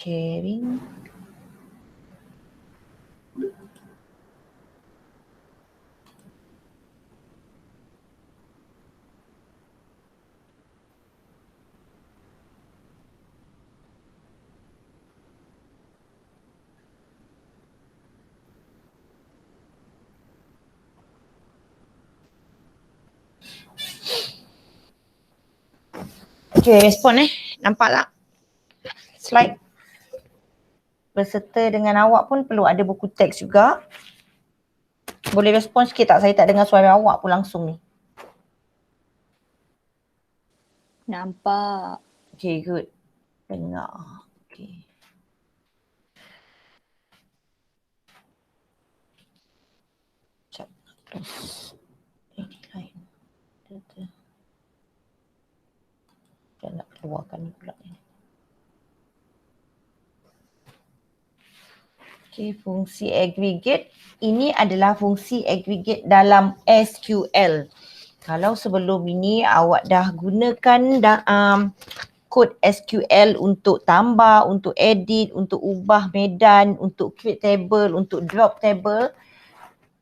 Sharing. Okay, respon nampak tak? Slide. Berserta dengan awak pun perlu ada buku teks juga. Boleh respon sikit tak? Saya tak dengar suara awak pun langsung ni. Nampak. Okay, good. Dengar. Okay. Sekejap. Close. Ini lain. Saya nak keluarkan ni pula ni. Okay, fungsi aggregate. Ini adalah fungsi aggregate dalam SQL. Kalau sebelum ini awak dah gunakan kod SQL untuk tambah, untuk edit, untuk ubah medan, untuk create table, untuk drop table.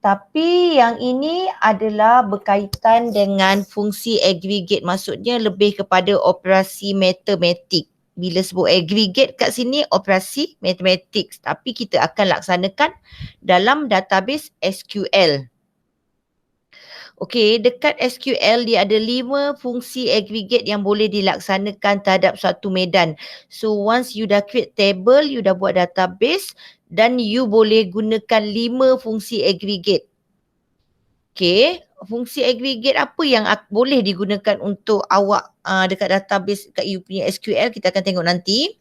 Tapi yang ini adalah berkaitan dengan fungsi aggregate. Maksudnya lebih kepada operasi matematik. Bila sebut aggregate kat sini operasi matematik. Tapi kita akan laksanakan dalam database SQL. Okey, dekat SQL dia ada 5 fungsi aggregate yang boleh dilaksanakan terhadap suatu medan. So once you dah create table, you dah buat database dan you boleh gunakan 5 fungsi aggregate. Okey, fungsi aggregate apa yang boleh digunakan untuk awak dekat database kat you punya SQL, kita akan tengok nanti.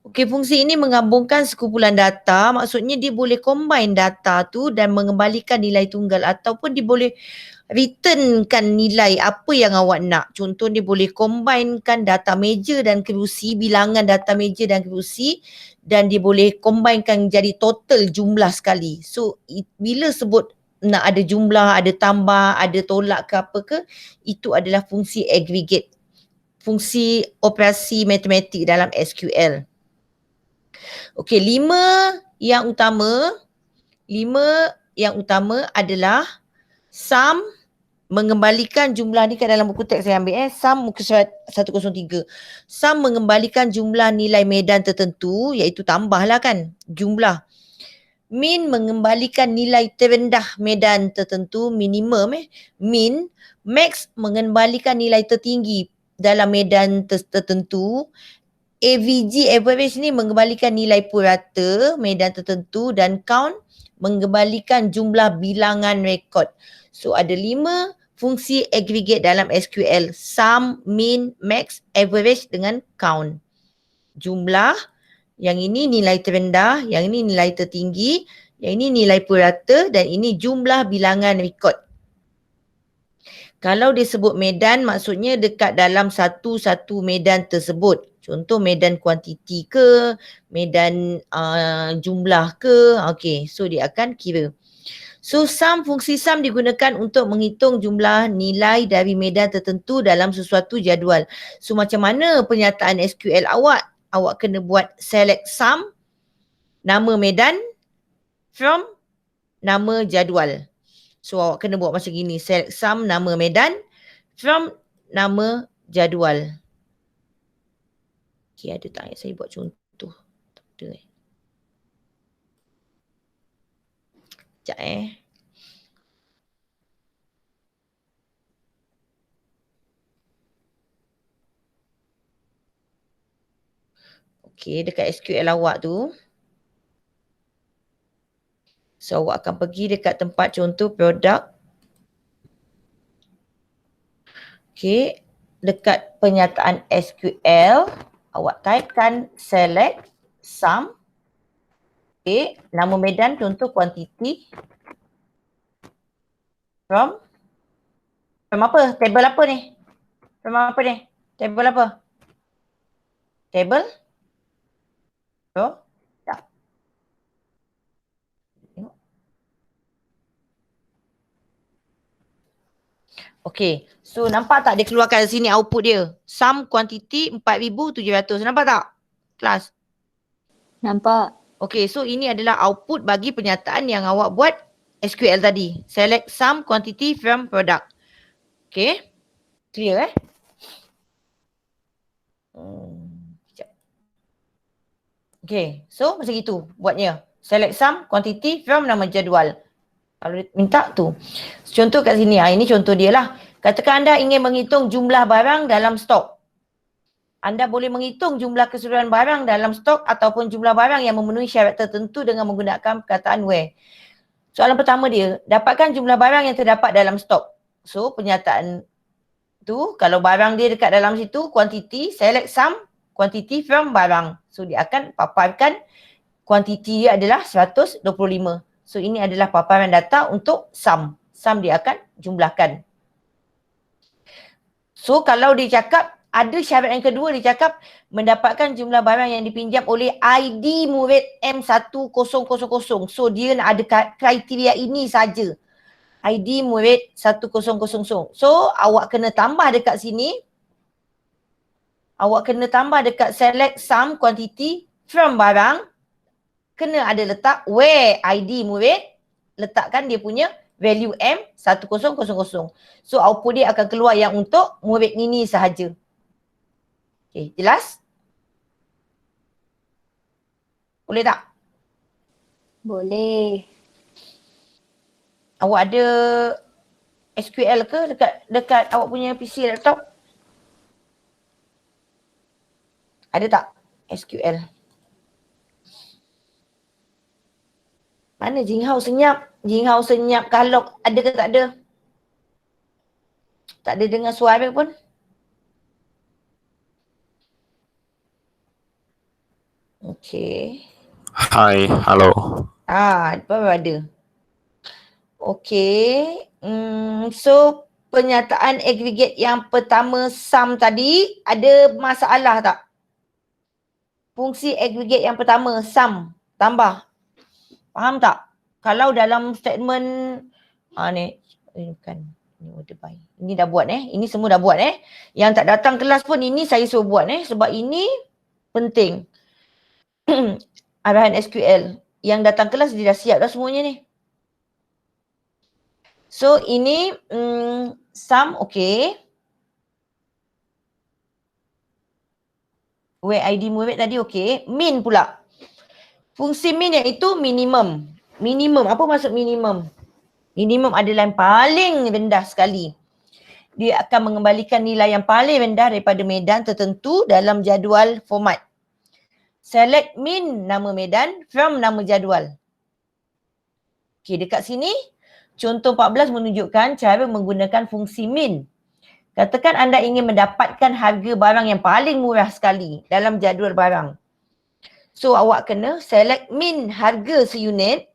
Okey, fungsi ini menggabungkan sekumpulan data, maksudnya dia boleh combine data tu dan mengembalikan nilai tunggal ataupun dia boleh returnkan nilai apa yang awak nak. Contoh dia boleh combinekan data meja dan kerusi, bilangan data meja dan kerusi dan dia boleh combinekan jadi total jumlah sekali. So bila sebut nak ada jumlah, ada tambah, ada tolak ke apa ke, itu adalah fungsi aggregate. Fungsi operasi matematik dalam SQL. Okey, 5 yang utama adalah sum, mengembalikan jumlah ni kat dalam buku teks saya ambil sum muka surat 103. Sum mengembalikan jumlah nilai medan tertentu iaitu tambahlah kan jumlah. Min mengembalikan nilai terendah medan tertentu, minimum min. Max mengembalikan nilai tertinggi dalam medan tertentu. AVG, average ni mengembalikan nilai purata medan tertentu dan count mengembalikan jumlah bilangan rekod. So ada 5 fungsi aggregate dalam SQL. Sum, min, max, average dengan count. Jumlah, yang ini nilai terendah, yang ini nilai tertinggi, yang ini nilai purata dan ini jumlah bilangan rekod. Kalau disebut medan maksudnya dekat dalam satu-satu medan tersebut. Contoh medan kuantiti ke, medan jumlah ke. Okay, so dia akan kira. So fungsi sum digunakan untuk menghitung jumlah nilai dari medan tertentu dalam sesuatu jadual. So macam mana penyataan SQL awak? Awak kena buat select sum, nama medan from nama jadual. So awak kena buat macam gini, select sum nama medan from nama jadual. Okay, ada tak saya buat contoh? Tak ada Sekejap Okay, dekat SQL awak tu. So awak akan pergi dekat tempat contoh produk. Okay, dekat penyataan SQL, awak typekan select sum. Okay, nama medan contoh quantity. From apa? Table apa ni? From apa ni? Table apa? Table? So, tak. Tengok. Okay, so nampak tak dia keluarkan sini output dia? Sum quantity 4,700. Nampak tak? Kelas. Nampak. Okay, so ini adalah output bagi penyataan yang awak buat SQL tadi. Select sum quantity from product. Okay, clear sekejap. Okay, so macam itu buatnya. Select sum quantity from nama jadual. Kalau minta tu. Contoh kat sini, ini contoh dia lah. Katakan anda ingin menghitung jumlah barang dalam stok. Anda boleh menghitung jumlah keseluruhan barang dalam stok ataupun jumlah barang yang memenuhi syarat tertentu dengan menggunakan perkataan where. Soalan pertama dia, dapatkan jumlah barang yang terdapat dalam stok. So, penyataan tu, kalau barang dia dekat dalam situ, quantity, select sum, quantity from barang. So, dia akan paparkan quantity dia adalah 125. So, ini adalah paparan data untuk sum. Sum dia akan jumlahkan. So, kalau dia cakap, ada syarat yang kedua, dia cakap mendapatkan jumlah barang yang dipinjam oleh ID murid M1000. So, dia nak ada kriteria ini saja. ID murid 1000. So, awak kena tambah dekat sini. Awak kena tambah dekat select sum quantity from barang. Kena ada letak where ID murid. Letakkan dia punya value M1000. So, output dia akan keluar yang untuk murid ini sahaja. Okay, jelas? Boleh tak? Boleh. Awak ada SQL ke dekat awak punya PC laptop? Ada tak SQL? Mana Jinghao senyap? Jinghao senyap kalau ada ke tak ada? Tak ada dengar suara pun. Okay. Hai, halo. Baru ada. Okay. So, penyataan aggregate yang pertama sum tadi, ada masalah tak? Fungsi aggregate yang pertama sum, tambah. Faham tak? Kalau dalam statement, bukan. Ini order by. Ini dah buat Ini semua dah buat Yang tak datang kelas pun ini saya suruh buat sebab ini penting. Arahan SQL. Yang datang kelas dia dah siap dah semuanya ni. So ini sum okay. Where ID murid tadi okay. Min pula. Fungsi min iaitu minimum. Minimum. Apa maksud minimum? Minimum adalah yang paling rendah sekali. Dia akan mengembalikan nilai yang paling rendah daripada medan tertentu dalam jadual format. Select min nama medan from nama jadual. Okay, dekat sini contoh 14 menunjukkan cara menggunakan fungsi min. Katakan anda ingin mendapatkan harga barang yang paling murah sekali dalam jadual barang. So awak kena select min harga seunit.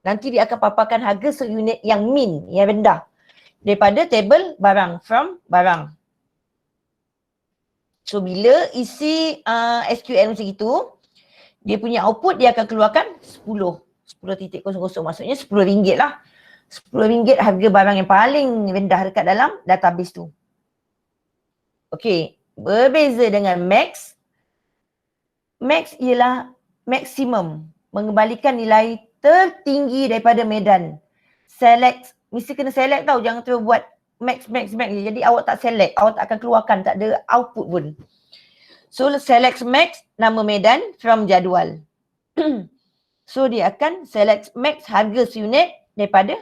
Nanti dia akan paparkan harga seunit yang min, yang rendah. Daripada table barang, from barang. So bila isi SQL macam itu, dia punya output dia akan keluarkan 10.00. Maksudnya RM10 lah. RM10 harga barang yang paling rendah dekat dalam database tu. Okey, berbeza dengan max. Max ialah maksimum. Mengembalikan nilai tertinggi daripada medan. Select, mesti kena select tau. Jangan terus buat max. Jadi awak tak select, awak tak akan keluarkan, tak ada output pun. So select max, nama medan from jadual. So dia akan select max harga seunit daripada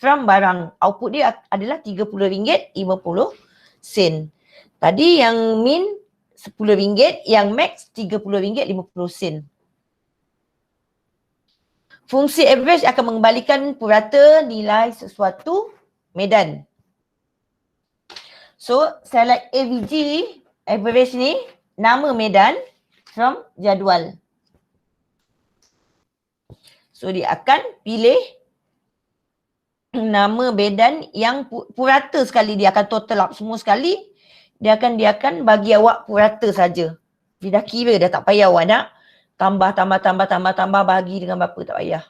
from barang. Output dia adalah RM30.50. Tadi yang min RM10, yang max RM30.50. Fungsi average akan mengembalikan purata nilai sesuatu medan. So select AVG, average ni, nama medan from jadual. So dia akan pilih nama medan yang purata sekali. Dia akan total up semua sekali. Dia akan bagi awak purata saja. Dia dah kira, dah tak payah awak nak tambah, bagi dengan berapa, tak payah.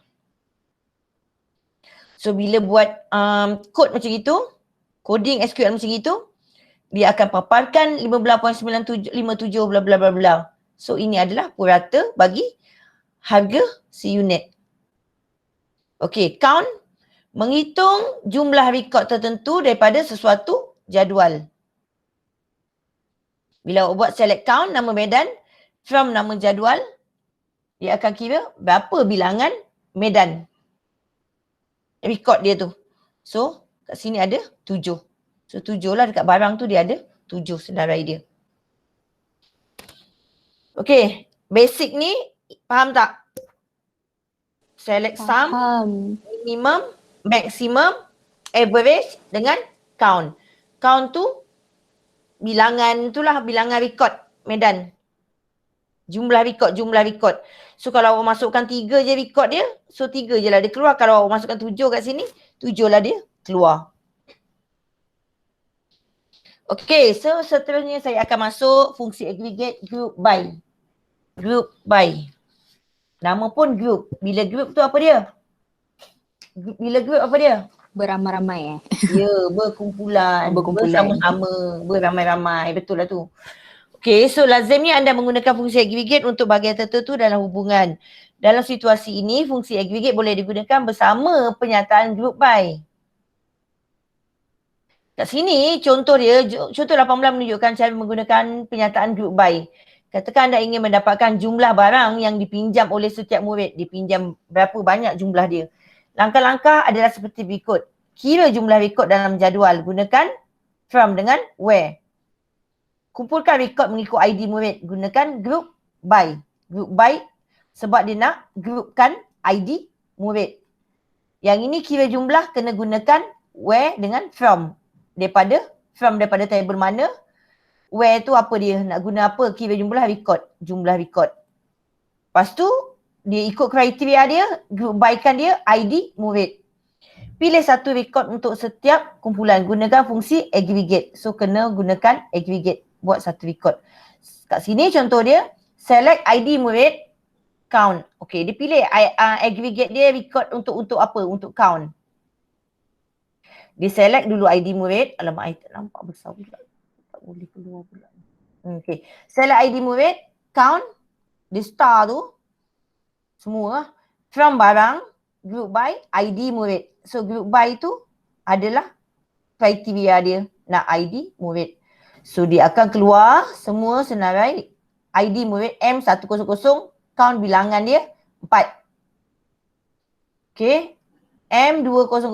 So bila buat kod macam itu, coding SQL macam itu, dia akan paparkan 15.9757 bla bla bla bla. So ini adalah purata bagi harga seunit. Okey, count menghitung jumlah rekod tertentu daripada sesuatu jadual. Bila awak buat select count nama medan from nama jadual, dia akan kira berapa bilangan medan rekod dia tu. So, kat sini ada 7. So, 7 lah dekat barang tu dia ada 7 senarai dia. Okey, basic ni faham tak? Select sum, minimum, maximum, average dengan count. Count tu bilangan tu lah, bilangan rekod medan. Jumlah rekod. So kalau awak masukkan 3 je rekod dia, so 3 je lah dia keluar. Kalau awak masukkan 7 kat sini, 7 lah dia keluar. Okay, so seterusnya saya akan masuk fungsi aggregate group by. Group by. Nama pun group. Bila group tu apa dia? Bila group apa dia? Beramai-ramai Ya, berkumpulan. Bersama-sama, beramai-ramai. Betul lah tu. Okay, so lazimnya anda menggunakan fungsi aggregate untuk bahagian tertentu dalam hubungan. Dalam situasi ini, fungsi aggregate boleh digunakan bersama penyataan group by. Kat sini, contoh dia, contoh 18 menunjukkan cara menggunakan penyataan group by. Katakan anda ingin mendapatkan jumlah barang yang dipinjam oleh setiap murid. Dipinjam berapa banyak jumlah dia. Langkah-langkah adalah seperti berikut. Kira jumlah rekod dalam jadual. Gunakan from dengan where. Kumpulkan rekod mengikut ID murid. Gunakan group by. Group by sebab dia nak groupkan ID murid. Yang ini kira jumlah kena gunakan where dengan from. Daripada table mana. Where tu apa dia? Nak guna apa? Kira jumlah rekod. Jumlah rekod. Lepas tu dia ikut kriteria dia. Group by kan dia ID murid. Pilih satu rekod untuk setiap kumpulan. Gunakan fungsi aggregate. So kena gunakan aggregate. Buat satu rekod. Kat sini contoh dia, select ID murid, count. Okay, dia pilih aggregate dia rekod untuk apa? Untuk count. Dia select dulu ID murid. Alamak, I tak nampak besar pula. Tak boleh keluar pula. Okay. Select ID murid, count. Dia star tu. Semua. From barang, group by, ID murid. So group by tu adalah kriteria dia nak ID murid. So dia akan keluar semua senarai ID murid M100, count bilangan dia 4. Okay. M2000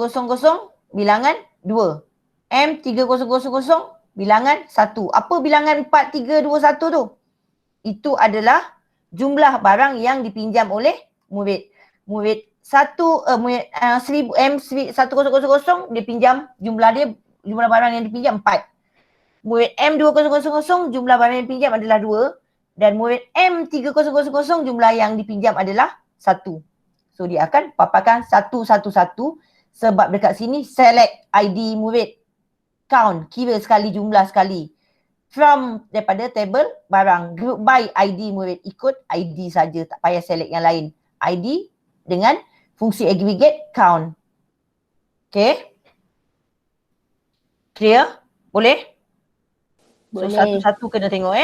bilangan 2. M3000 bilangan 1. Apa bilangan 4, 3, 2, 1 tu? Itu adalah jumlah barang yang dipinjam oleh murid. Murid M1000 dia pinjam jumlah barang yang dipinjam 4. Murid M2000 jumlah barang yang dipinjam adalah 2 dan murid M3000 jumlah yang dipinjam adalah 1. So dia akan paparkan 111 sebab dekat sini select ID murid, count, kira sekali jumlah sekali. From daripada table barang, group by ID murid, ikut ID saja, tak payah select yang lain. ID dengan fungsi aggregate count. Okay? Clear? Boleh? So satu-satu kena tengok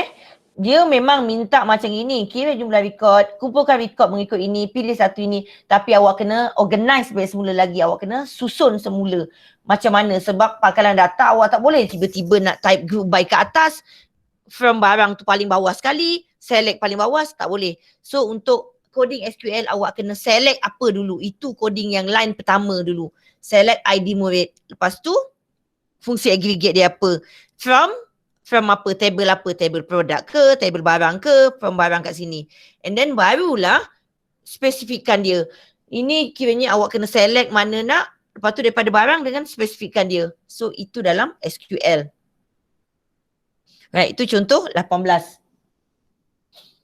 Dia memang minta macam ini. Kira jumlah rekod, kumpulkan rekod mengikut ini, pilih satu ini. Tapi awak kena organize balik semula lagi. Awak kena susun semula. Macam mana? Sebab pangkalan data awak tak boleh tiba-tiba nak type group by ke atas. From barang tu paling bawah sekali. Select paling bawah, tak boleh. So untuk coding SQL awak kena select apa dulu. Itu coding yang line pertama dulu. Select ID murid. Lepas tu fungsi aggregate dia apa. From apa, table produk ke, table barang ke, from barang kat sini. And then barulah spesifikkan dia. Ini kiranya awak kena select mana nak, lepas tu daripada barang dengan spesifikkan dia. So itu dalam SQL. Right, itu contoh 18.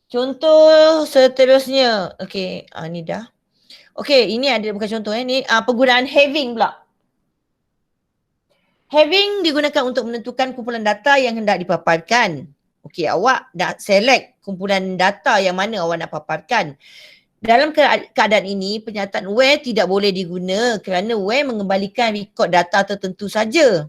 Contoh seterusnya. Okay, ni dah. Okay, ini ada bukan contoh ni penggunaan having pula. Having digunakan untuk menentukan kumpulan data yang hendak dipaparkan. Okey, awak dah select kumpulan data yang mana awak nak paparkan. Dalam keadaan ini, penyataan where tidak boleh diguna kerana where mengembalikan rekod data tertentu saja.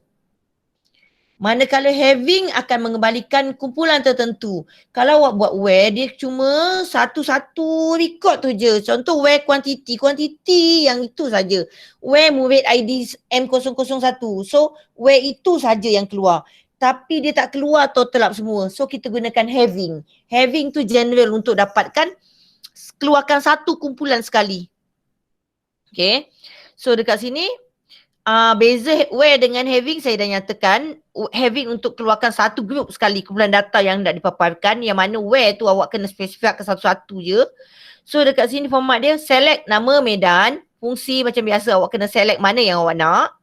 Manakala having akan mengembalikan kumpulan tertentu. Kalau awak buat where, dia cuma satu-satu record tu je. Contoh where quantity yang itu saja. Where murid ID M001. So where itu saja yang keluar. Tapi dia tak keluar total up semua. So kita gunakan having. Having tu general untuk dapatkan keluarkan satu kumpulan sekali. Okay. So dekat sini beza where dengan having saya dah nyatakan. Having untuk keluarkan satu grup sekali kumpulan data yang nak dipaparkan, yang mana where tu awak kena spesifikkan satu-satu je. So dekat sini format dia select nama medan, fungsi macam biasa awak kena select mana yang awak nak.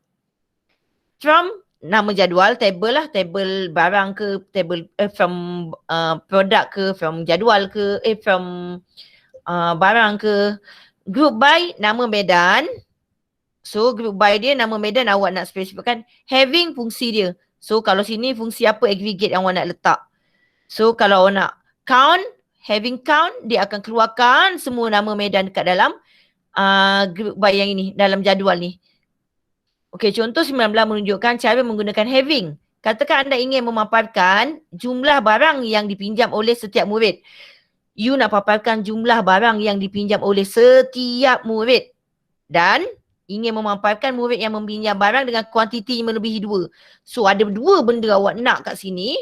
From nama jadual, table lah, table barang ke, table from produk ke, from jadual ke, from barang ke. Group by nama medan. So group by dia nama medan awak nak spesifikkan. Having fungsi dia. So kalau sini fungsi apa aggregate yang awak nak letak. So kalau awak nak count, having count, dia akan keluarkan semua nama medan dekat dalam group by yang ini, dalam jadual ni. Okey, contoh 19 menunjukkan cara menggunakan having. Katakan anda ingin memaparkan jumlah barang yang dipinjam oleh setiap murid. You nak paparkan jumlah barang yang dipinjam oleh setiap murid. Dan ingin memaparkan murid yang meminjam barang dengan kuantiti melebihi 2. So ada 2 benda awak nak kat sini.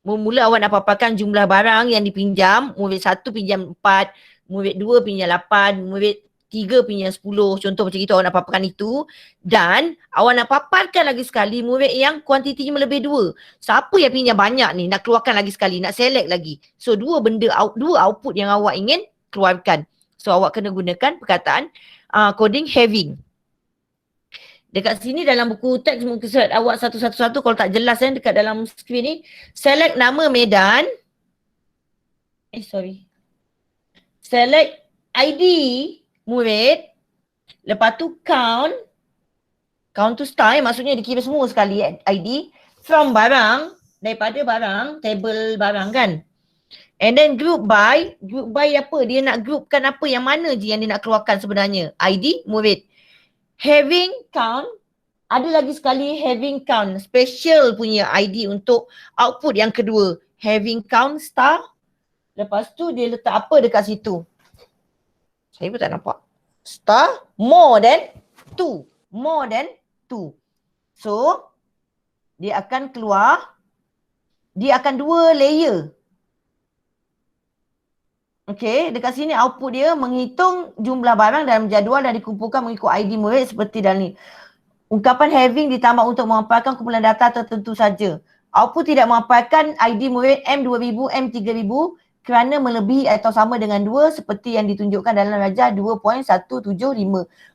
Mula awak nak paparkan jumlah barang yang dipinjam. Murid 1 pinjam 4, murid 2 pinjam 8, murid 3 pinjam 10. Contoh macam itu awak nak paparkan itu. Dan awak nak paparkan lagi sekali murid yang kuantitinya melebihi 2. Siapa yang pinjam banyak ni? Nak keluarkan lagi sekali, nak select lagi. So 2 output yang awak ingin keluarkan. So awak kena gunakan perkataan coding having. Dekat sini dalam buku teks mungkin surat awak satu-satu kalau tak jelas dekat dalam skrin ni. Select nama medan. Select ID murid. Lepas tu count. Count to star maksudnya dikira semua sekali ID. From barang. Daripada barang. Table barang kan. And then group by. Group by apa? Dia nak groupkan apa? Yang mana je yang dia nak keluarkan sebenarnya? ID murid. Having count, ada lagi sekali having count, special punya ID untuk output yang kedua. Having count star, lepas tu dia letak apa dekat situ? Saya pun tak nampak. Star, more than 2. More than 2. So, dia akan keluar, dia akan 2 layer. Okay, dekat sini output dia menghitung jumlah barang dalam jadual dan dikumpulkan mengikut ID murid seperti dalam ni. Ungkapan having ditambah untuk memaparkan kumpulan data tertentu saja. Output tidak memaparkan ID murid M2000, M3000 kerana melebihi atau sama dengan 2 seperti yang ditunjukkan dalam rajah 2.175.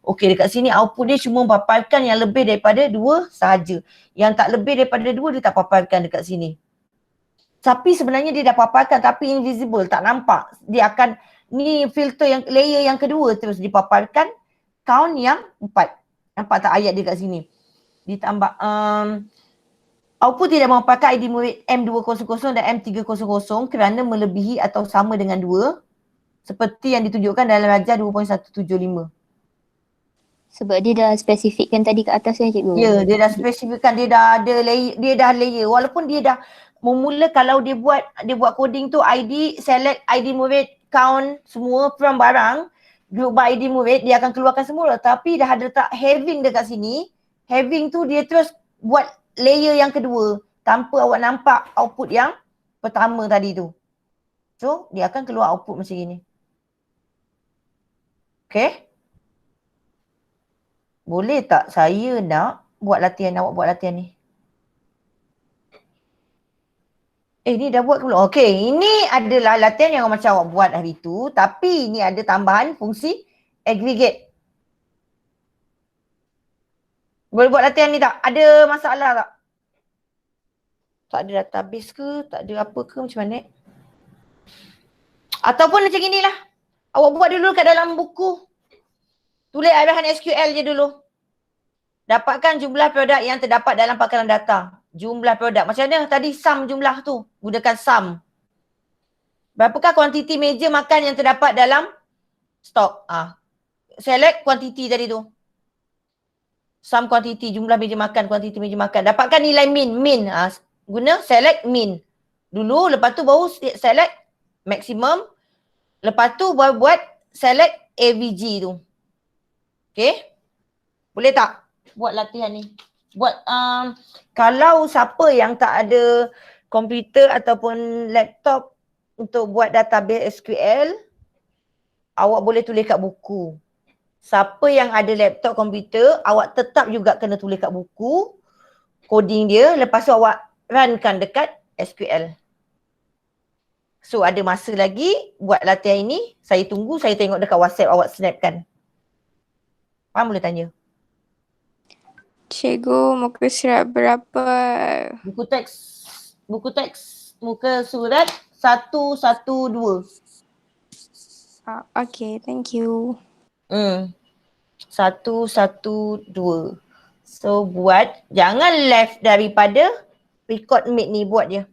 Okey, dekat sini output dia cuma memaparkan yang lebih daripada 2 sahaja. Yang tak lebih daripada 2 dia tak paparkan dekat sini. Tapi sebenarnya dia dah paparkan tapi invisible, tak nampak. Dia akan, ni filter yang layer yang kedua terus dipaparkan count yang 4. Nampak tak ayat dia kat sini? Ditambah, output tidak memaparkan ID murid M200 dan M300 kerana melebihi atau sama dengan 2 seperti yang ditunjukkan dalam rajah 2.175. Sebab dia dah spesifikkan tadi kat atas kan cikgu? Ya, dia dah spesifikkan, dia dah ada layer, dia dah layer. Walaupun dia dah memula kalau dia buat coding tu ID, select ID murid, count semua from barang, group by ID murid, dia akan keluarkan semua. Tapi dah ada letak having dekat sini. Having tu dia terus buat layer yang kedua tanpa awak nampak output yang pertama tadi tu. So, dia akan keluar output macam ni. Okay? Boleh tak saya nak buat latihan, awak buat latihan ni? Ni dah buat ke belum? Okey, ini adalah latihan yang macam awak buat hari tu. Tapi ni ada tambahan fungsi aggregate. Boleh buat latihan ni tak? Ada masalah tak? Tak ada database ke? Tak ada apa ke? Macam mana? Ataupun macam inilah. Awak buat dulu kat dalam buku. Tulis arahan SQL je dulu. Dapatkan jumlah produk yang terdapat dalam pakaran data. Jumlah produk. Macam mana tadi sum jumlah tu? Gunakan sum. Berapakah kuantiti meja makan yang terdapat dalam stok? Select kuantiti tadi tu. Sum quantity, jumlah meja makan, kuantiti meja makan. Dapatkan nilai min. Guna select min. Dulu, lepas tu baru select maximum. Lepas tu baru buat select AVG tu. Okay? Boleh tak buat latihan ni? Buat, kalau siapa yang tak ada komputer ataupun laptop untuk buat database SQL, awak boleh tulis kat buku. Siapa yang ada laptop komputer, awak tetap juga kena tulis kat buku coding dia, lepas tu awak runkan dekat SQL. So ada masa lagi buat latihan ini, saya tunggu, saya tengok dekat WhatsApp awak snapkan. Faham boleh tanya? Cikgu, muka surat berapa? Buku teks muka surat 112. Okay, thank you. 112. So buat, jangan left daripada record mate ni, buat je.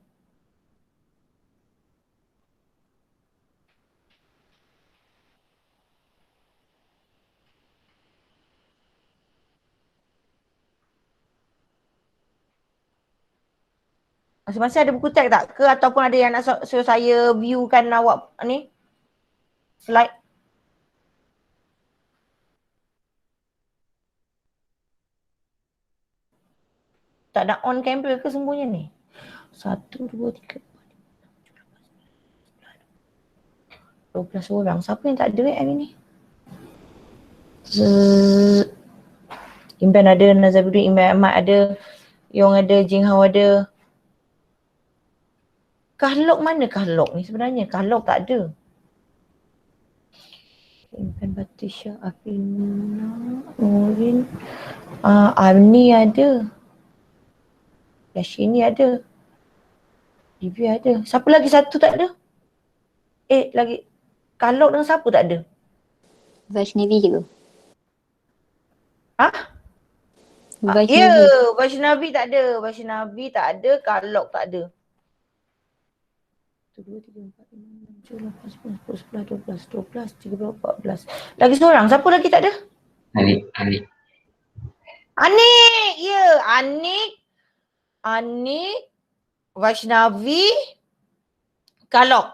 Masing-masing ada buku teks tak? Ke ataupun ada yang nak suruh saya viewkan awak ni? Slide. Tak nak on camera ke semuanya ni? 1, 2, 3, 12 orang. Siapa yang tak ada hari ni? Imban ada, Nazaruddin, Imban Ahmad ada, Yong ada, Jing Hao ada. Kahlok mana Kahlok ni sebenarnya? Kahlok tak ada. Imban Batisha, Afina, Nurin, Amni ada. Yashini ada. Divya ada. Siapa lagi satu tak ada? Lagi. Kahlok dengan siapa tak ada? Vaishnavi cikgu. Ya, Vaishnavi tak ada. Vaishnavi tak ada, Kahlok tak ada. 1, 2, 3, 4, 5, 6, 7, 8, 9, 10, 11, 12, 13, 14. Lagi seorang. Siapa lagi tak ada? Anik. Anik! Ya, Anik, Vaishnavi, Kahlok.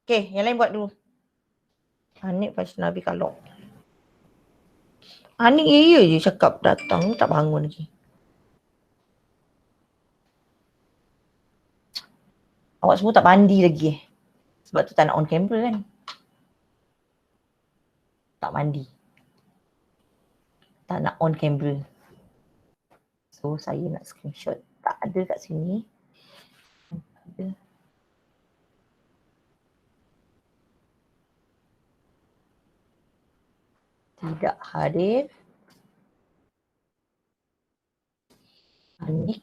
Okay, yang lain buat dulu. Anik, Vaishnavi, Kahlok. Anik ya je cakap datang, tak bangun lagi. Awak semua tak mandi lagi Sebab tu tak nak on camera kan. Tak mandi. Tak nak on camera. So saya nak screenshot. Tak ada kat sini. Ada. Tidak hadir. Anik.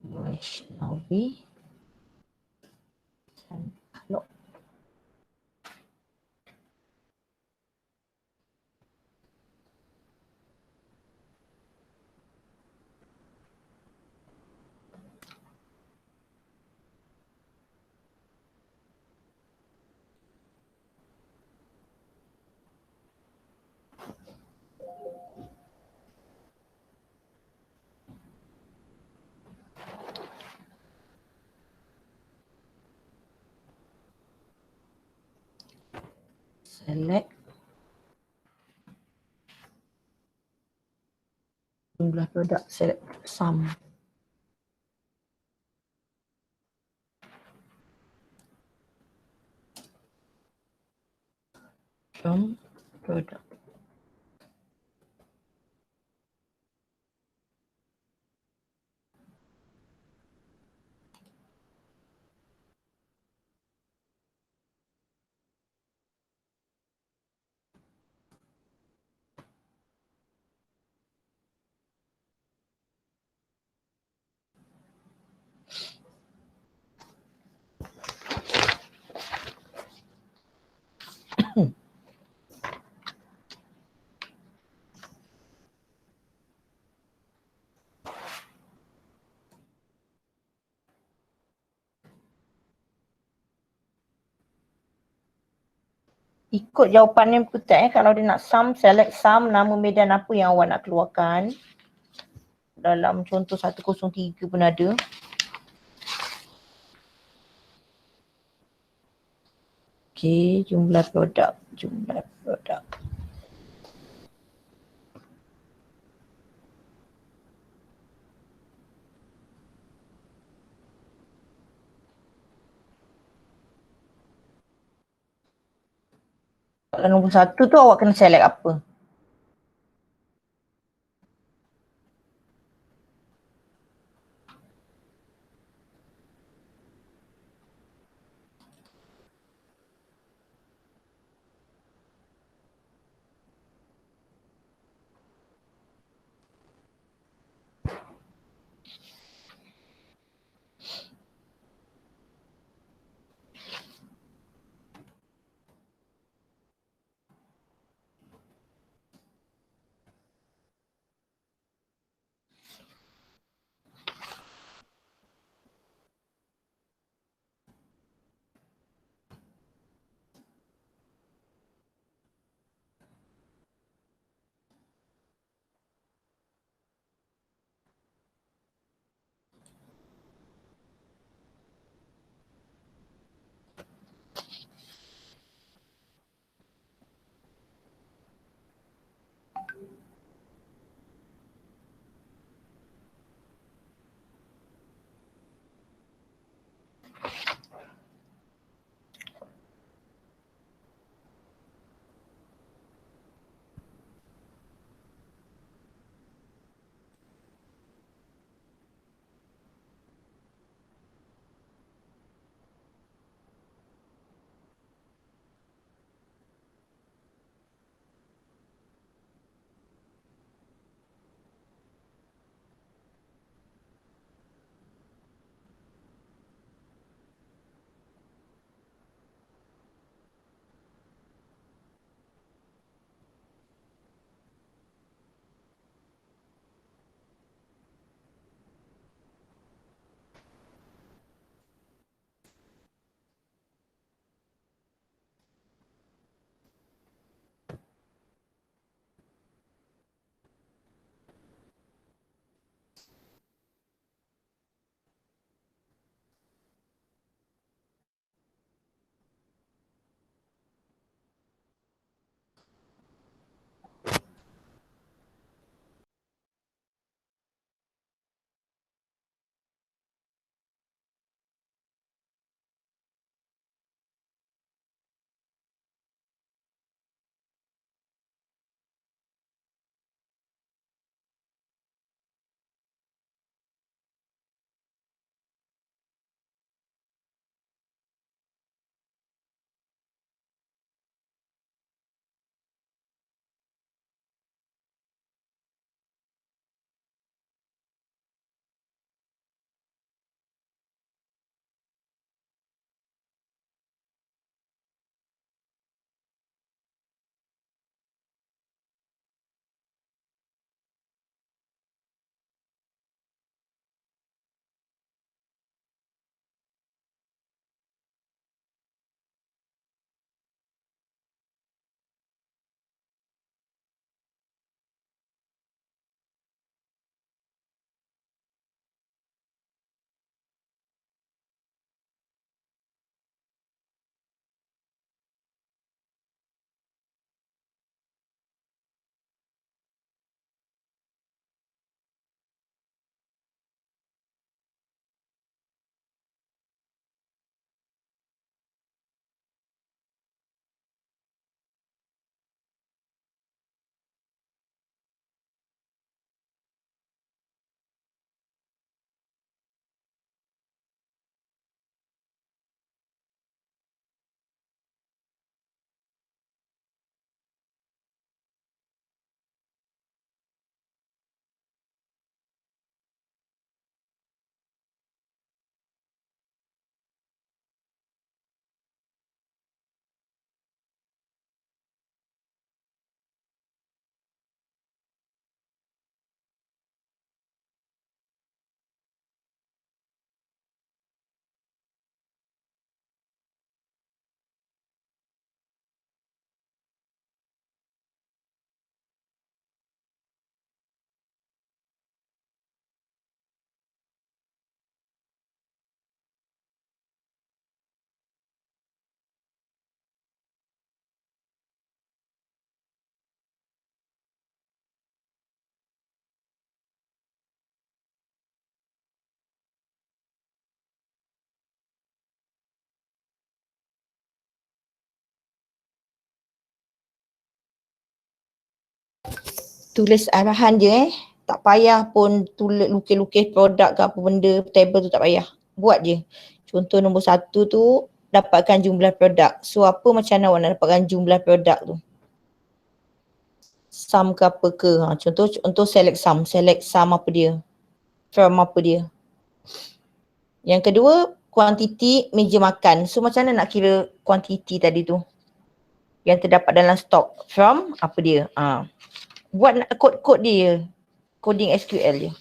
Vaishnavi. Dan Kahlok. Select jumlah produk, select sum. From product. ikut jawapannya Putat kalau dia nak sum, select sum nama medan apa yang awak nak keluarkan. Dalam contoh 103 pun ada. Okey, jumlah produk. Kalau nombor 1 tu awak kena select apa? tulis arahan je tak payah pun tulis lukis-lukis produk ke apa benda table tu tak payah. Buat je. Contoh nombor 1 tu dapatkan jumlah produk. So apa macam mana awak nak dapatkan jumlah produk tu? Sum ke apa ke. Contoh select sum. Select sum apa dia. From apa dia. Yang kedua kuantiti meja makan. So macam mana nak kira kuantiti tadi tu? Yang terdapat dalam stok. From apa dia. Buat kod-kod dia. Coding SQL je.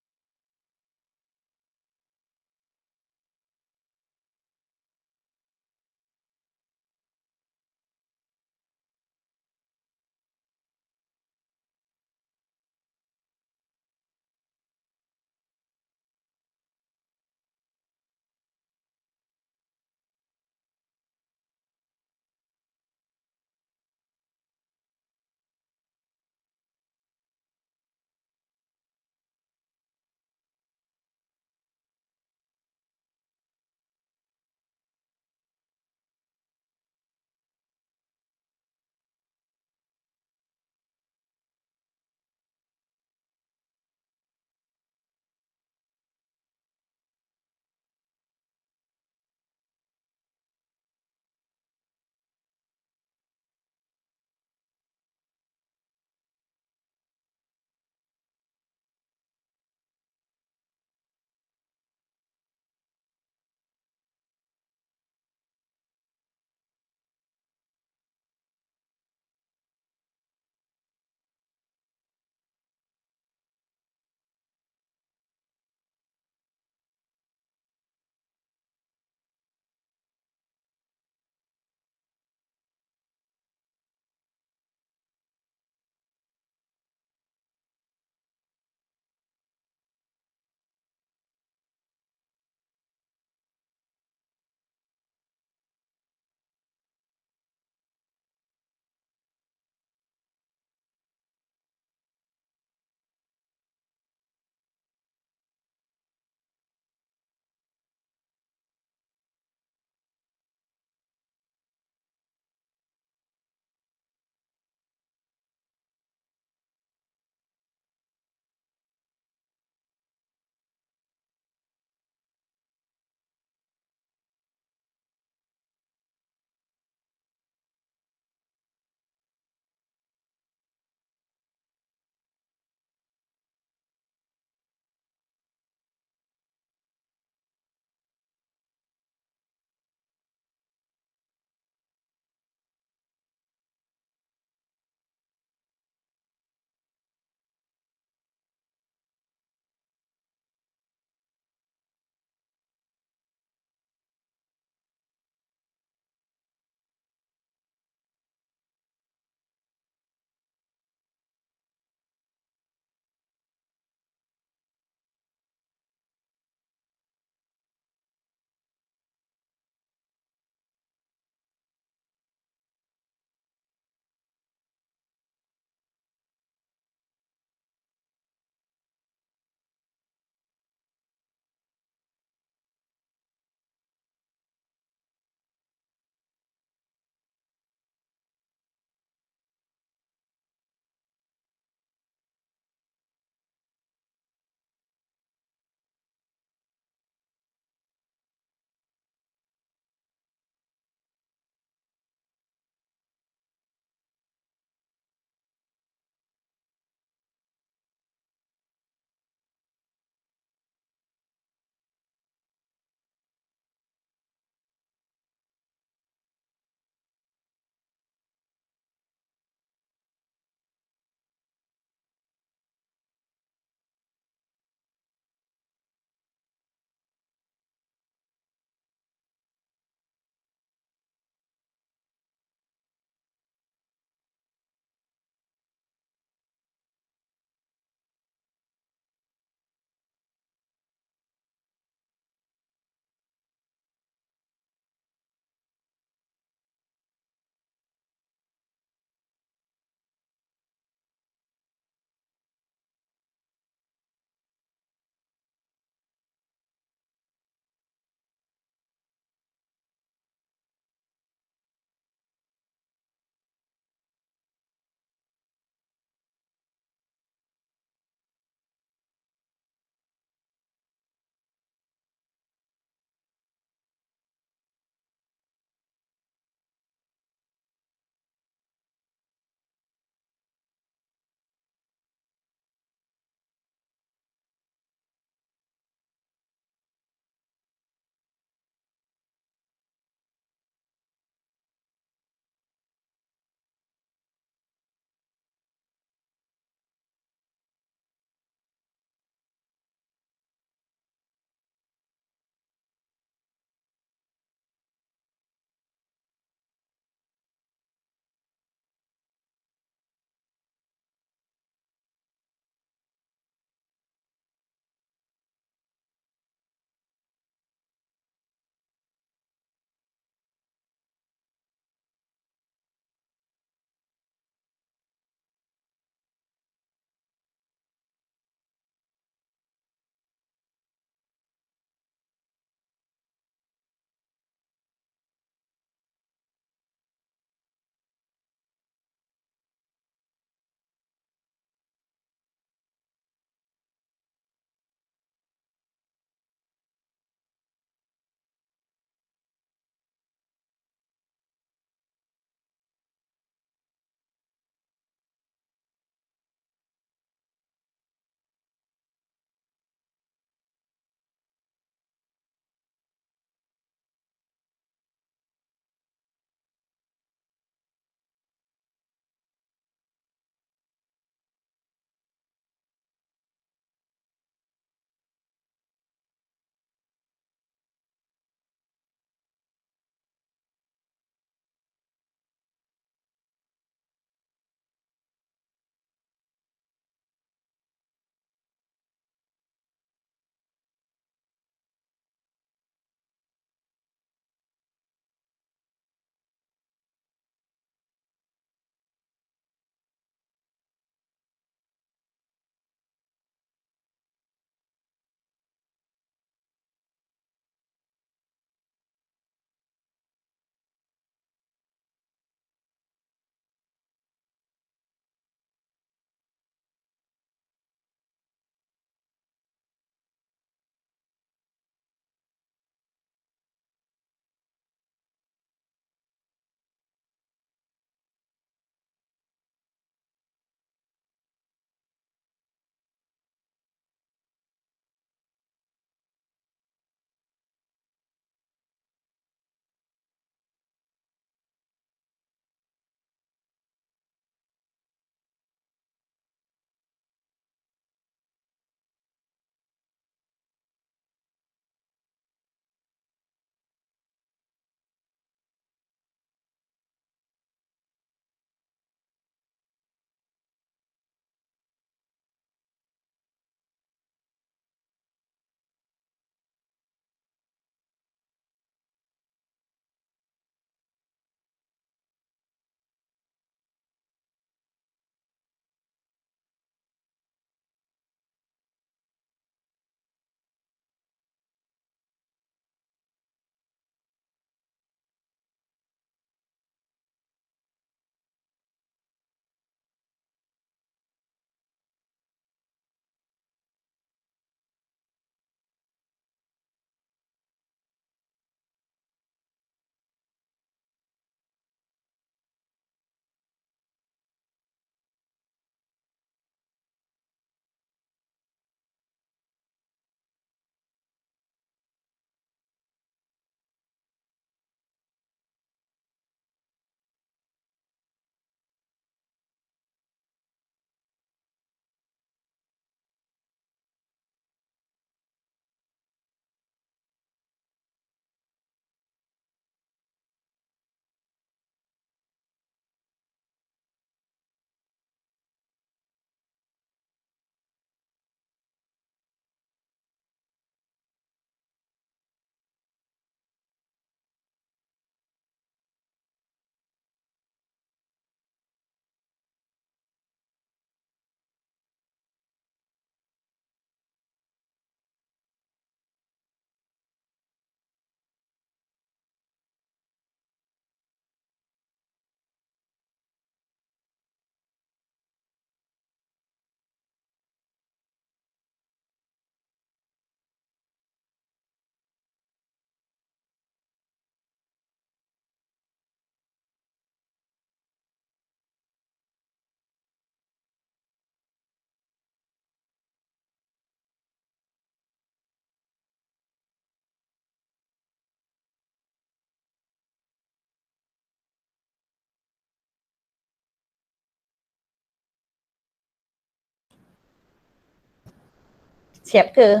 Siap ke?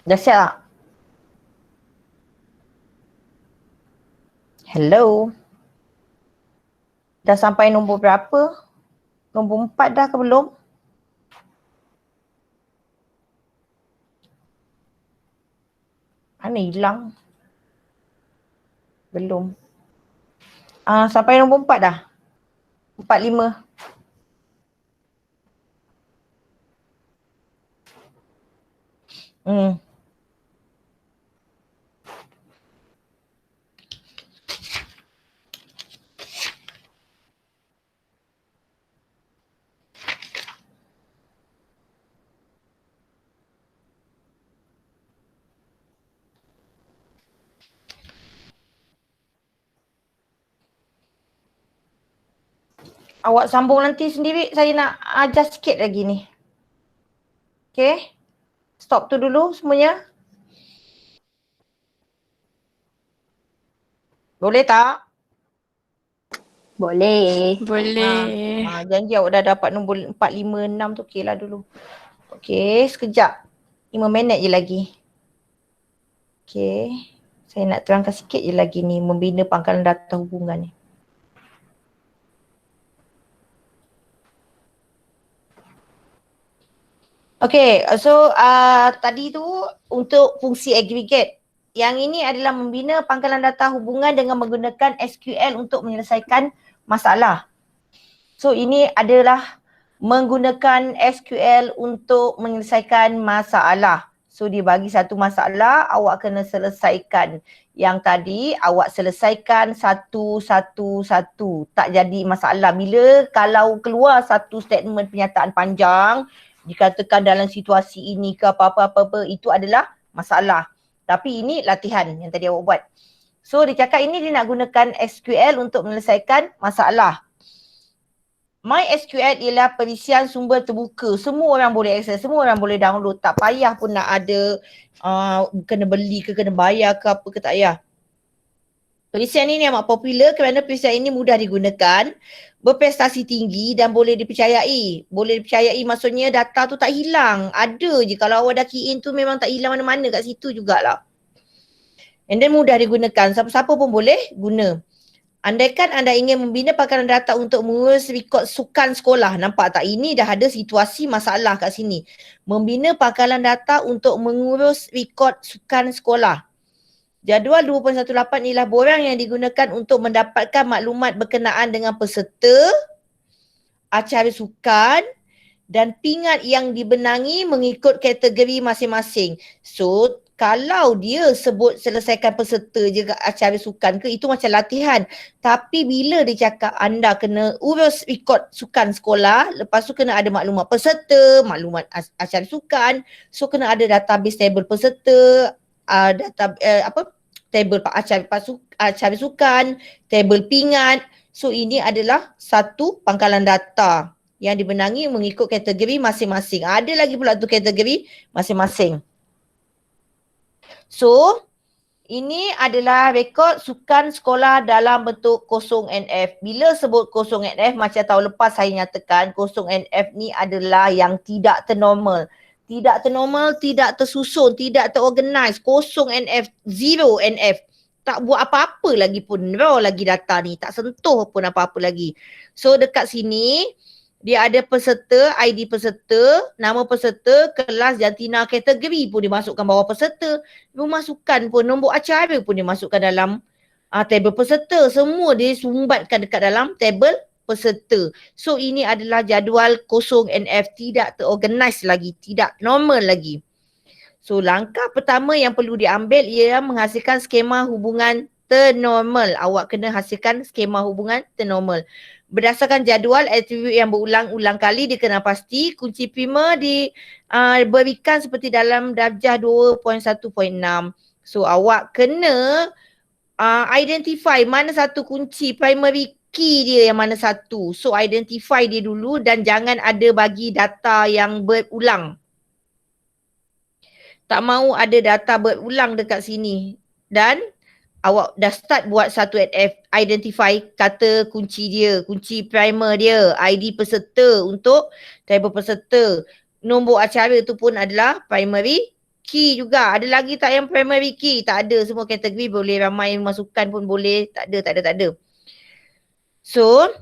Dah siap tak? Hello? Dah sampai nombor berapa? Nombor 4 dah ke belum? Mana hilang? Belum. Sampai nombor 4 dah? 4, 5. Awak sambung nanti sendiri, saya nak ajar sikit lagi ni. Okay? Stop tu dulu semuanya. Boleh tak? Boleh. Boleh. Janji awak dah dapat nombor 4, 5, 6 tu okey lah dulu. Okey, sekejap. 5 minit je lagi. Okey. Saya nak terangkan sikit je lagi ni, membina pangkalan data hubungan ni. Okay, so tadi tu untuk fungsi aggregate. Yang ini adalah membina pangkalan data hubungan dengan menggunakan SQL untuk menyelesaikan masalah. So ini adalah menggunakan SQL untuk menyelesaikan masalah. So dia bagi satu masalah, awak kena selesaikan. Yang tadi awak selesaikan satu-satu-satu. Tak jadi masalah. Bila kalau keluar satu statement pernyataan panjang, dikatakan dalam situasi ini ke apa-apa, itu adalah masalah. Tapi ini latihan yang tadi awak buat. So dia cakap ini dia nak gunakan SQL untuk menyelesaikan masalah. MySQL ialah perisian sumber terbuka. Semua orang boleh akses, semua orang boleh download. Tak payah pun nak ada kena beli ke, kena bayar ke apa ke, tak payah. Perisian ini amat popular kerana perisian ini mudah digunakan, berprestasi tinggi dan boleh dipercayai. Boleh dipercayai maksudnya data tu tak hilang. Ada je, kalau awak dah key in tu memang tak hilang mana-mana kat situ jugalah. And then mudah digunakan, siapa-siapa pun boleh guna. Andaikan anda ingin membina pangkalan data untuk mengurus rekod sukan sekolah. Nampak tak? Ini dah ada situasi masalah kat sini. Membina pangkalan data untuk mengurus rekod sukan sekolah. Jadual 2.18 ialah borang yang digunakan untuk mendapatkan maklumat berkenaan dengan peserta, acara sukan dan pingat yang dibenangi mengikut kategori masing-masing. So, kalau dia sebut selesaikan peserta je kat acara sukan ke, itu macam latihan. Tapi bila dia cakap anda kena urus rekod sukan sekolah, lepas tu kena ada maklumat peserta, maklumat acara sukan, so kena ada database table peserta, table acara sukan, table pingat. So ini adalah satu pangkalan data yang dibenangi mengikut kategori masing-masing. Ada lagi pula tu kategori masing-masing. So, ini adalah rekod sukan sekolah dalam bentuk 0NF. Bila sebut 0NF, macam tahun lepas saya nyatakan 0NF ni adalah yang tidak ternormal. Tidak ternormal, tidak tersusun, tidak terorganize. 0NF, 0NF. Tak buat apa-apa lagi pun. Raw lagi data ni. Tak sentuh pun apa-apa lagi. So dekat sini, dia ada peserta, ID peserta, nama peserta, kelas, jantina, kategori pun dimasukkan bawah peserta. Rumah sukan pun, nombor acara pun dimasukkan dalam table peserta. Semua disumbatkan dekat dalam table peserta. So ini adalah jadual 0NF, tidak terorganize lagi, tidak normal lagi. So langkah pertama yang perlu diambil ialah menghasilkan skema hubungan ternormal. Awak kena hasilkan skema hubungan ternormal. Berdasarkan jadual, atribut yang berulang-ulang kali dikenal pasti. Kunci prima diberikan seperti dalam darjah 2.1.6. So awak kena identify mana satu kunci primary key dia yang mana satu. So identify dia dulu dan jangan ada bagi data yang berulang. Tak mahu ada data berulang dekat sini. Dan awak dah start buat satu identify kata kunci dia, kunci primer dia, ID peserta untuk table peserta. Nombor acara tu pun adalah primary key juga. Ada lagi tak yang primary key? Tak ada, semua kategori boleh, ramai masukkan pun boleh. Tak ada. So,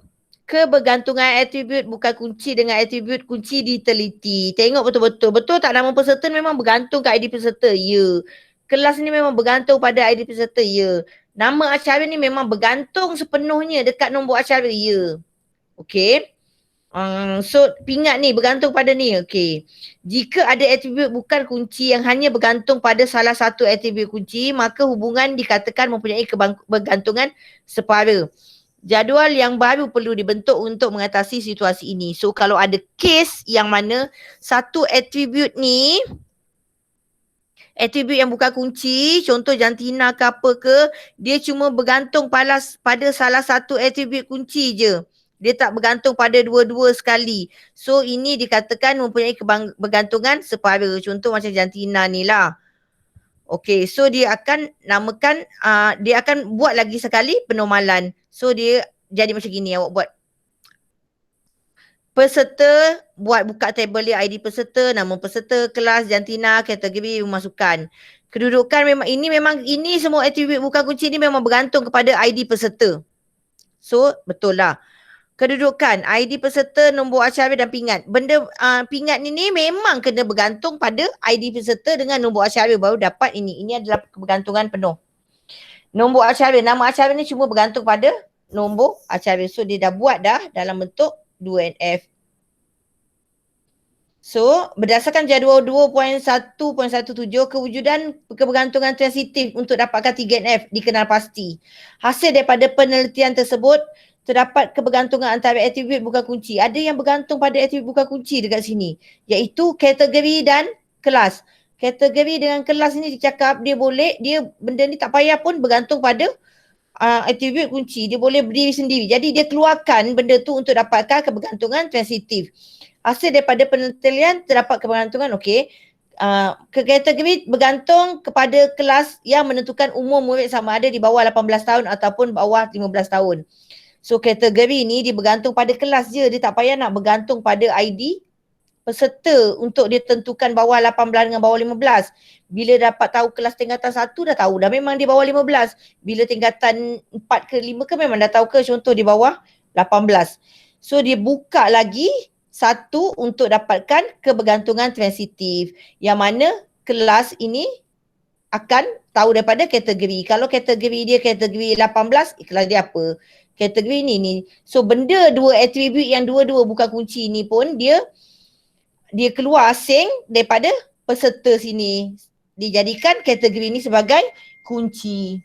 kebergantungan atribut bukan kunci dengan atribut kunci diteliti. Tengok betul-betul. Betul tak nama peserta memang bergantung ke ID peserta? Ya. Kelas ni memang bergantung pada ID peserta? Ya. Nama acara ni memang bergantung sepenuhnya dekat nombor acara? Ya. Okay. So pingat ni bergantung pada ni. Okay. Jika ada atribut bukan kunci yang hanya bergantung pada salah satu atribut kunci, maka hubungan dikatakan mempunyai kebergantungan separa. Jadual yang baru perlu dibentuk untuk mengatasi situasi ini. So kalau ada kes yang mana satu atribut ni, atribut yang bukan kunci, contoh jantina ke apa ke, dia cuma bergantung pada salah satu atribut kunci je. Dia tak bergantung pada dua-dua sekali. So ini dikatakan mempunyai kebergantungan separa. Contoh macam jantina ni lah. Okay, so dia akan namakan, dia akan buat lagi sekali penormalan. So dia jadi macam gini, awak buat. Peserta, buat buka table dia, ID peserta, nama peserta, kelas, jantina, kategori, pemasukan. Kedudukan ini semua atribut bukan kunci ni memang bergantung kepada ID peserta. So betul lah. Kedudukan, ID peserta, nombor acara dan pingat. Benda pingat ni memang kena bergantung pada ID peserta dengan nombor acara baru dapat ini. Ini adalah kebergantungan penuh. Nombor acara, nama acara ni cuma bergantung pada nombor acara. So dia dah buat dah dalam bentuk 2NF. So berdasarkan jadual 2.1.17, kewujudan kebergantungan transitif untuk dapatkan 3NF dikenal pasti. Hasil daripada penelitian tersebut, terdapat kebergantungan antara atribut bukan kunci. Ada yang bergantung pada atribut bukan kunci dekat sini, iaitu kategori dan kelas. Kategori dengan kelas ni dicakap dia boleh, benda ni tak payah pun bergantung pada atribut kunci. Dia boleh berdiri sendiri. Jadi dia keluarkan benda tu untuk dapatkan kebergantungan transitif. Hasil daripada penelitian terdapat kebergantungan, okey. Kategori bergantung kepada kelas yang menentukan umur murid sama ada di bawah 18 tahun ataupun bawah 15 tahun. So kategori ni dia bergantung pada kelas je. Dia tak payah nak bergantung pada ID peserta untuk dia tentukan bawah 18 dengan bawah 15. Bila dapat tahu kelas tingkatan 1 dah tahu dah memang di bawah 15. Bila tingkatan 4 ke 5 ke memang dah tahu ke contoh di bawah 18. So dia buka lagi satu untuk dapatkan kebergantungan transitif. Yang mana kelas ini akan tahu daripada kategori. Kalau kategori dia kategori 18, kelas dia apa? Kategori ni. So benda dua atribut yang dua-dua bukan kunci ni pun dia keluar asing daripada peserta sini. Dijadikan kategori ni sebagai kunci.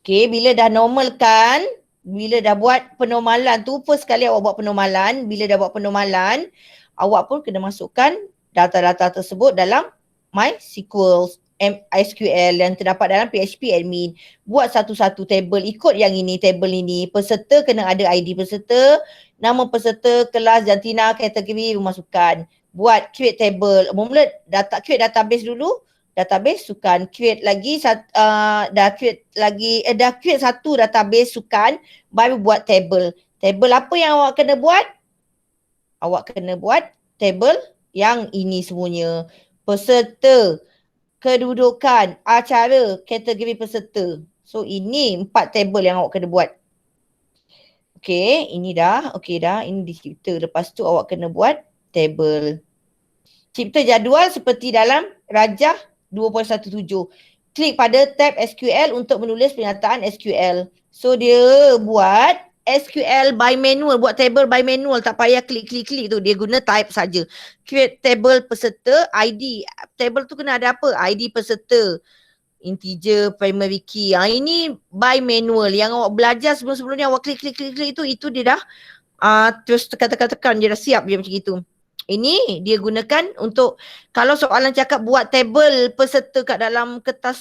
Okay, bila dah normalkan, bila dah buat penormalan tu, first kali awak buat penormalan, bila dah buat penormalan, awak pun kena masukkan data-data tersebut dalam MySQL SQL yang terdapat dalam PHP admin. Buat satu-satu table, ikut yang ini, table ini. Peserta kena ada ID peserta, nama peserta, kelas, jantina, kategori, pemasukan. Buat create table. Mula create database dulu. Database sukan. Create lagi dah create satu database sukan, baru buat table. Table apa yang awak kena buat? Awak kena buat table yang ini semuanya. Peserta, kedudukan, acara, kategori peserta. So ini 4 table yang awak kena buat. Okay, ini dah. Okay dah, ini dicipta. Lepas tu awak kena buat table. Cipta jadual seperti dalam Rajah 2.17. Klik pada tab SQL untuk menulis pernyataan SQL. So dia buat SQL by manual, buat table by manual, tak payah klik-klik tu, dia guna type saja. Create table peserta, ID. Table tu kena ada apa? ID peserta. integer primary key. Ini by manual. Yang awak belajar sebelum-sebelum ni awak klik itu dia dah terus tekan dia dah siap dia macam itu. Ini dia gunakan untuk kalau soalan cakap buat table peserta kat dalam kertas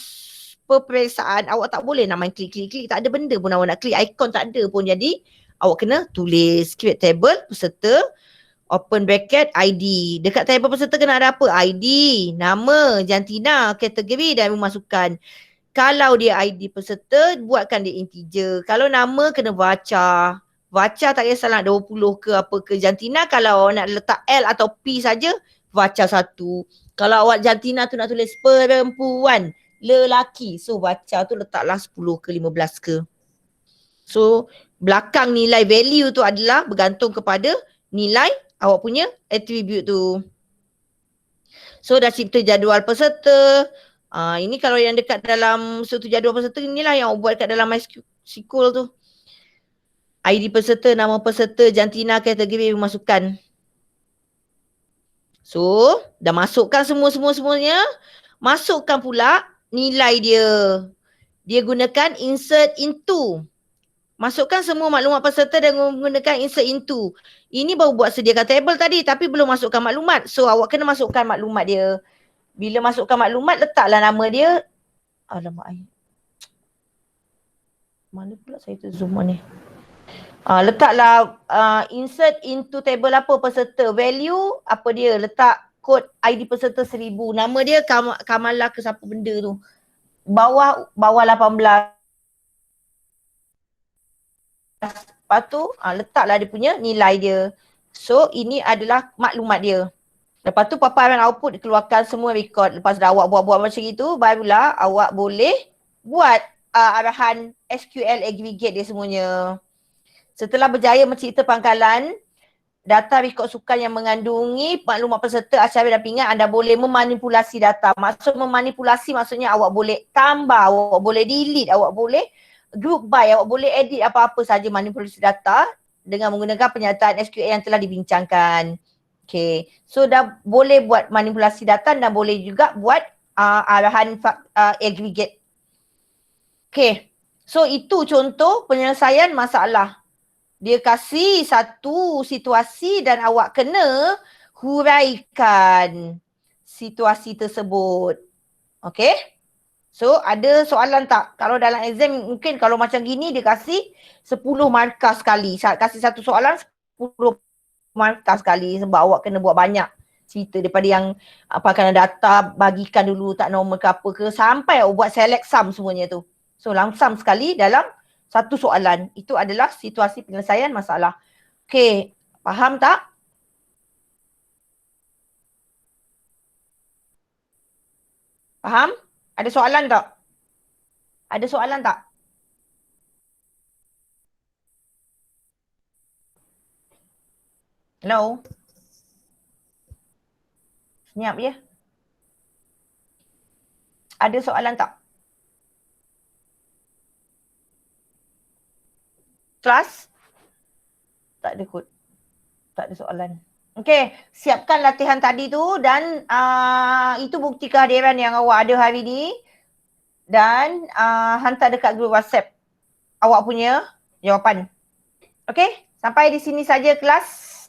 peperiksaan, awak tak boleh nak main klik, tak ada benda pun awak nak klik, icon tak ada pun. Jadi awak kena tulis create table peserta, open bracket ID. Dekat table peserta kena ada apa? ID, nama, jantina, kategori dan memasukkan. Kalau dia ID peserta, buatkan dia integer. Kalau nama kena baca. Baca tak kisahlah 20 ke apa ke. Jantina kalau awak nak letak L atau P saja, baca 1. Kalau awak jantina tu nak tulis perempuan, lelaki. So baca tu letaklah 10 ke 15 ke. So belakang nilai value tu adalah bergantung kepada nilai awak punya attribute tu. So dah cipta jadual peserta. Ini kalau yang dekat dalam suatu jadual peserta, inilah yang awak buat kat dalam MySQL tu. ID peserta, nama peserta, jantina, kategori memasukkan. So dah masukkan semuanya. Masukkan pula nilai dia. Dia gunakan insert into. Masukkan semua maklumat peserta dan menggunakan insert into. Ini baru buat sediakan table tadi tapi belum masukkan maklumat. So awak kena masukkan maklumat dia. Bila masukkan maklumat, letaklah nama dia. Alamak. Mana pula saya tu zoom ni. Letaklah insert into table apa peserta. Value apa dia. Letak kod ID peserta 1000. Nama dia Kamala ke siapa benda tu. Bawah 18. Lepas tu letaklah dia punya nilai dia. So ini adalah maklumat dia. Lepas tu paparan output dikeluarkan semua rekod. Lepas dah awak buat macam itu, barulah awak boleh buat arahan SQL aggregate dia semuanya. Setelah berjaya mencipta pangkalan, data rekod sukan yang mengandungi maklumat peserta, asyarif dan pingat, anda boleh memanipulasi data. Maksud memanipulasi maksudnya awak boleh tambah, awak boleh delete, awak boleh group by, awak boleh edit apa-apa saja manipulasi data dengan menggunakan penyataan SQL yang telah dibincangkan. Okay, so dah boleh buat manipulasi data dan boleh juga buat arahan aggregate. Okay, so itu contoh penyelesaian masalah. Dia kasih satu situasi dan awak kena huraikan situasi tersebut. Okay? So ada soalan tak? Kalau dalam exam mungkin kalau macam gini dia kasih 10 markah sekali. Kasih satu soalan 10 markah sekali sebab awak kena buat banyak cerita daripada yang pakanan data, bagikan dulu tak normal ke apa ke sampai awak buat select sum semuanya tu. So langsam sekali dalam satu soalan. Itu adalah situasi penyelesaian masalah. Okay, faham tak? Faham? Ada soalan tak? Ada soalan tak? Hello? Senyap je. Ada soalan tak? Kelas? Tak ada kot. Tak ada soalan. Okay, siapkan latihan tadi tu dan itu bukti kehadiran yang awak ada hari ni. Dan hantar dekat grup WhatsApp awak punya jawapan. Okay, sampai di sini saja kelas.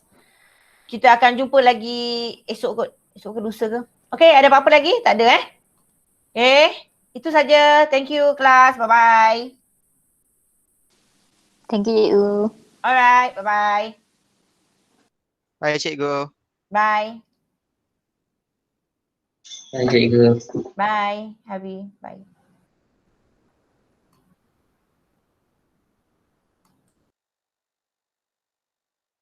Kita akan jumpa lagi esok kot. Esok ke lusa ke? Okay, ada apa-apa lagi? Tak ada Okay, itu saja. Thank you kelas. Bye-bye. Thank you, Cikgu. Alright, bye-bye. Bye cikgu. Bye. Baik, cikgu. Bye, Habi. Bye.